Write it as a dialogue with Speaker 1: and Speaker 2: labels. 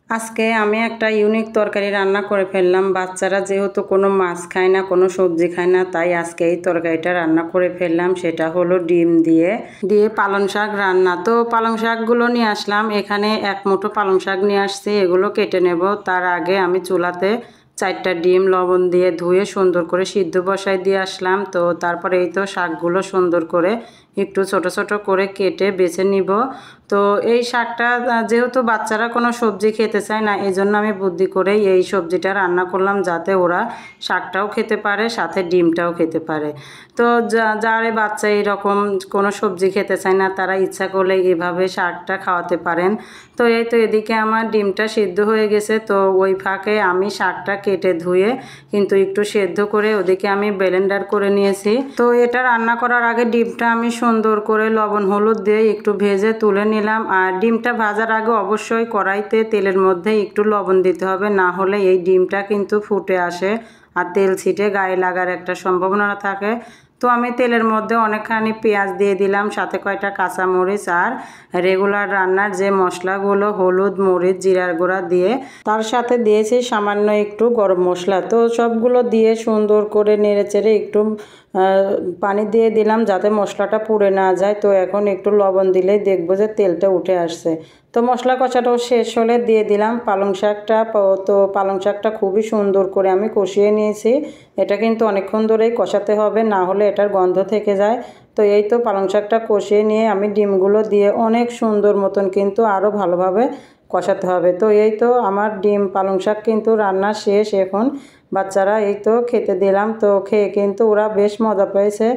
Speaker 1: আজকে আমি একটা ইউনিক তরকারি রান্না করে ফেললাম। বাচ্চারা যেহেতু কোনো মাছ খায় না, কোনো সবজি খায় না, তাই আজকে এই তরকারিটা রান্না করে ফেললাম। সেটা হলো ডিম দিয়ে পালং শাক রান্না। তো পালং শাকগুলো নিয়ে আসলাম, এখানে এক মুঠো পালং শাক নিয়ে আসছি, এগুলো কেটে নেব। তার আগে আমি চুলাতে 4টা ডিম লবণ দিয়ে ধুয়ে সুন্দর করে সিদ্ধ বসাই দিয়ে আসলাম। তো তারপরে এই তো শাকগুলো সুন্দর করে একটু ছোট ছোট করে কেটে বেছে নিব। তো এই শাকটা যেহেতু বাচ্চারা কোনো সবজি খেতে চায় না, এই জন্য আমি বুদ্ধি করেই এই সবজিটা রান্না করলাম, যাতে ওরা শাকটাও খেতে পারে, সাথে ডিমটাও খেতে পারে। তো যারে বাচ্চা এইরকম কোনো সবজি খেতে চায় না, তারা ইচ্ছা করলে এইভাবে শাকটা খাওয়াতে পারেন। তো এই তো এদিকে আমার ডিমটা সিদ্ধ হয়ে গেছে। তো ওই ফাঁকে আমি শাকটা কেটে ধুয়ে কিন্তু একটু সেদ্ধ করে ওদিকে আমি ব্লেন্ডার করে নিয়েছি। তো এটা রান্না করার আগে ডিমটা আমি সুন্দর করে লবণ হলুদ দিয়ে একটু ভেজে তুলে নিলাম। আর ডিমটা ভাজার আগে অবশ্যই কড়াইতে তেলের মধ্যে একটু লবণ দিতে হবে, না হলে এই ডিমটা কিন্তু ফুটে আসে আর তেল ছিটে গায়ে লাগার একটা সম্ভাবনা থাকে। তো আমি তেলের মধ্যে অনেকখানি পেঁয়াজ দিয়ে দিলাম, সাথে কয়টা কাঁচামরিচ আর রেগুলার রান্নার যে মশলাগুলো হলুদ মরিচ জিরার গুঁড়া দিয়ে, তার সাথে দিয়েছি সামান্য একটু গরম মশলা। তো সবগুলো দিয়ে সুন্দর করে নেড়েচেড়ে একটু পানি দিয়ে দিলাম যাতে মশলাটা পুড়ে না যায়। তো এখন একটু লবণ দিলেই দেখবো যে তেলটা উঠে আসছে। তো মশলা কষাটাও শেষ হলে দিয়ে দিলাম পালং শাকটা। তো পালং শাকটা খুবই সুন্দর করে আমি কষিয়ে নিয়েছি। এটা কিন্তু অনেকক্ষণ ধরেই কষাতে হবে, না হলে এটার গন্ধ থেকে যায়। তো এই তো পালং শাকটা কষিয়ে নিয়ে আমি ডিমগুলো দিয়ে অনেক সুন্দর মতন কিন্তু আরও ভালোভাবে কষাতে হবে। তো এই তো আমার ডিম পালং শাক কিন্তু রান্না শেষ। এখন বাচ্চারা এই তো খেতে দিলাম। তো খেয়ে কিন্তু ওরা বেশ মজা পেয়েছে।